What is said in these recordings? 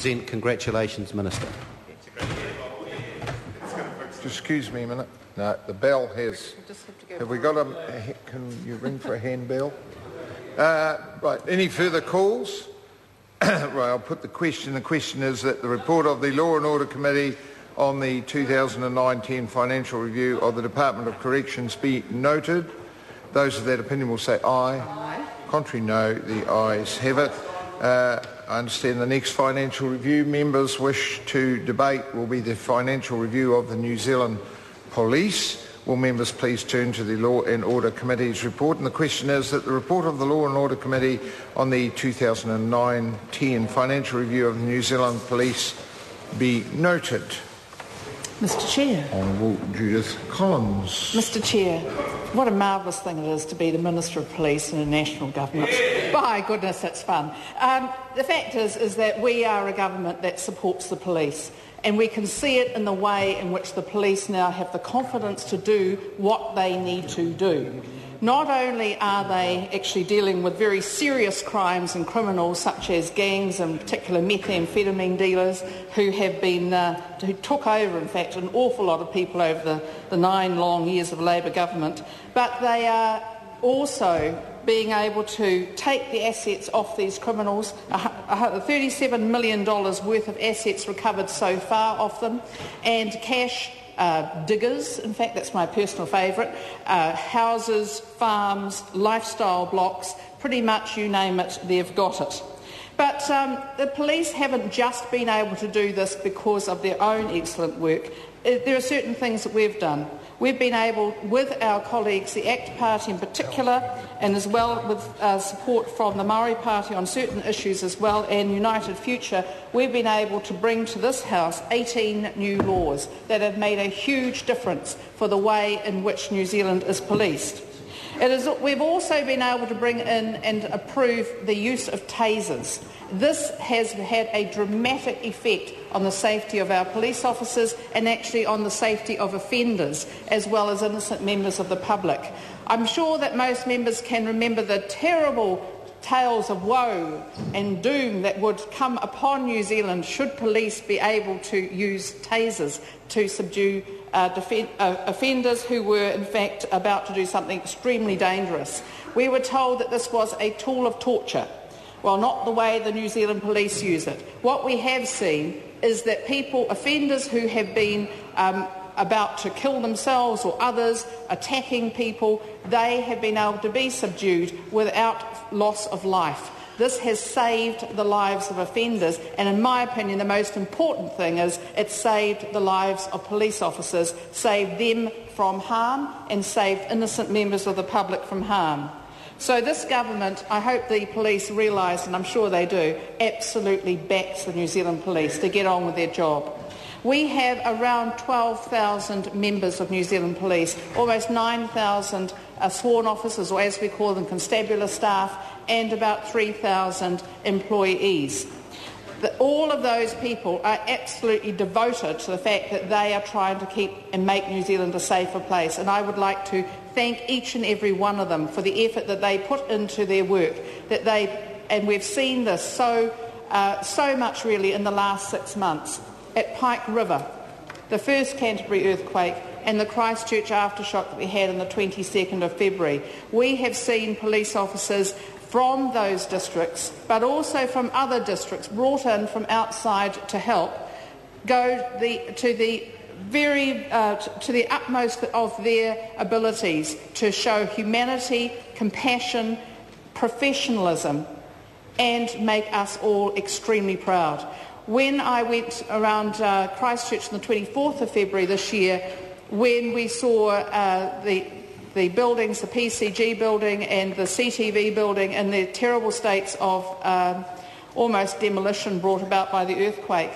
present congratulations, Minister. Excuse me a minute. No, the bell has... Have we got a... Can you ring for a handbell? Right, any further calls? Right, I'll put the question. The question is that the report of the Law and Order Committee on the 2009-10 financial review of the Department of Corrections be noted. Those of that opinion will say aye. Aye. Contrary, no. The ayes have it. I understand the next financial review members wish to debate will be the financial review of the New Zealand Police. Will members please turn to the Law and Order Committee's report? And the question is that the report of the Law and Order Committee on the 2009-10 financial review of the New Zealand Police be noted. Mr Chair. Honourable Judith Collins. Mr Chair, what a marvellous thing it is to be the Minister of Police in a national government. My goodness, it's fun. The fact is that we are a government that supports the police, and we can see it in the way in which the police now have the confidence to do what they need to do. Not only are they actually dealing with very serious crimes and criminals such as gangs and particular methamphetamine dealers who have been, who took over in fact an awful lot of people over the 9 long years of Labor government, but they are also being able to take the assets off these criminals, $37 million worth of assets recovered so far off them, and cash diggers, in fact that's my personal favourite, houses, farms, lifestyle blocks, pretty much you name it, they've got it. But the police haven't just been able to do this because of their own excellent work. There are certain things that we've done. We've been able, with our colleagues, the ACT Party in particular, and as well with support from the Maori Party on certain issues as well, and United Future, we've been able to bring to this House 18 new laws that have made a huge difference for the way in which New Zealand is policed. We've also been able to bring in and approve the use of tasers. This has had a dramatic effect on the safety of our police officers and actually on the safety of offenders as well as innocent members of the public. I'm sure that most members can remember the terrible tales of woe and doom that would come upon New Zealand should police be able to use tasers to subdue offenders who were in fact about to do something extremely dangerous. We were told that this was a tool of torture. Well, not the way the New Zealand Police use it. What we have seen is that offenders who have been about to kill themselves or others, attacking people, they have been able to be subdued without loss of life. This has saved the lives of offenders, and in my opinion the most important thing is it saved the lives of police officers, saved them from harm and saved innocent members of the public from harm. So this government, I hope the police realise, and I'm sure they do, absolutely backs the New Zealand Police to get on with their job. We have around 12,000 members of New Zealand Police, almost 9,000 sworn officers, or as we call them, constabulary staff, and about 3,000 employees. All of those people are absolutely devoted to the fact that they are trying to keep and make New Zealand a safer place, and I would like to thank each and every one of them for the effort that they put into their work, and we've seen this so much really in the last 6 months. At Pike River, the first Canterbury earthquake, and the Christchurch aftershock that we had on the 22nd of February, we have seen police officers from those districts, but also from other districts, brought in from outside to help, go to the utmost of their abilities to show humanity, compassion, professionalism, and make us all extremely proud. When I went around Christchurch on the 24th of February this year, when we saw the buildings, the PCG building and the CTV building in their terrible states of almost demolition brought about by the earthquake,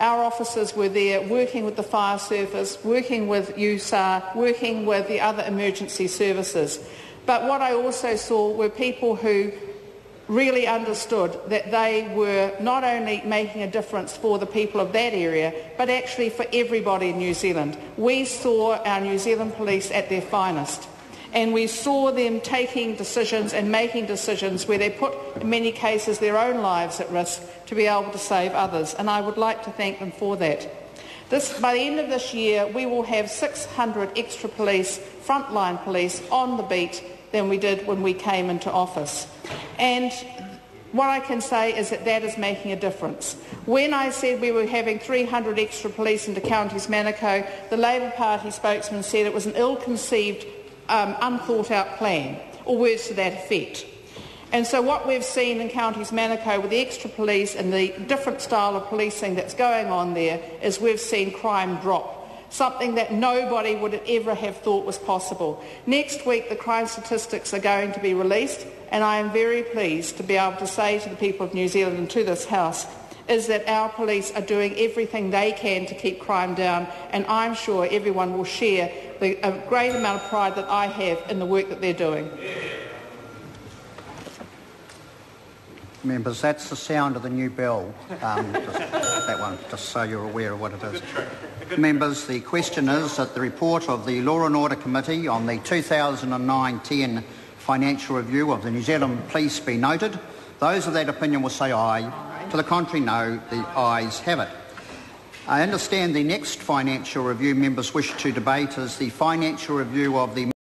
our officers were there working with the fire service, working with USAR, working with the other emergency services. But what I also saw were people who really understood that they were not only making a difference for the people of that area, but actually for everybody in New Zealand. We saw our New Zealand Police at their finest. and we saw them taking decisions and making decisions where they put, in many cases, their own lives at risk to be able to save others, and I would like to thank them for that. By the end of this year, we will have 600 extra police, frontline police, on the beat than we did when we came into office. And what I can say is that that is making a difference. When I said we were having 300 extra police into Counties Manukau, the Labour Party spokesman said it was an ill-conceived, unthought-out plan, or words to that effect. And so what we've seen in Counties Manukau with the extra police and the different style of policing that's going on there is we've seen crime drop, something that nobody would ever have thought was possible. Next week the crime statistics are going to be released, and I am very pleased to be able to say to the people of New Zealand and to this House is that our police are doing everything they can to keep crime down, and I'm sure everyone will share a great amount of pride that I have in the work that they're doing. Members, that's the sound of the new bell, that one, just so you're aware of what it is. Members, the question is that the report of the Law and Order Committee on the 2009-10 financial review of the New Zealand Police be noted. Those of that opinion will say aye. To the contrary, no. The ayes have it. I understand the next financial review members wish to debate is the financial review of the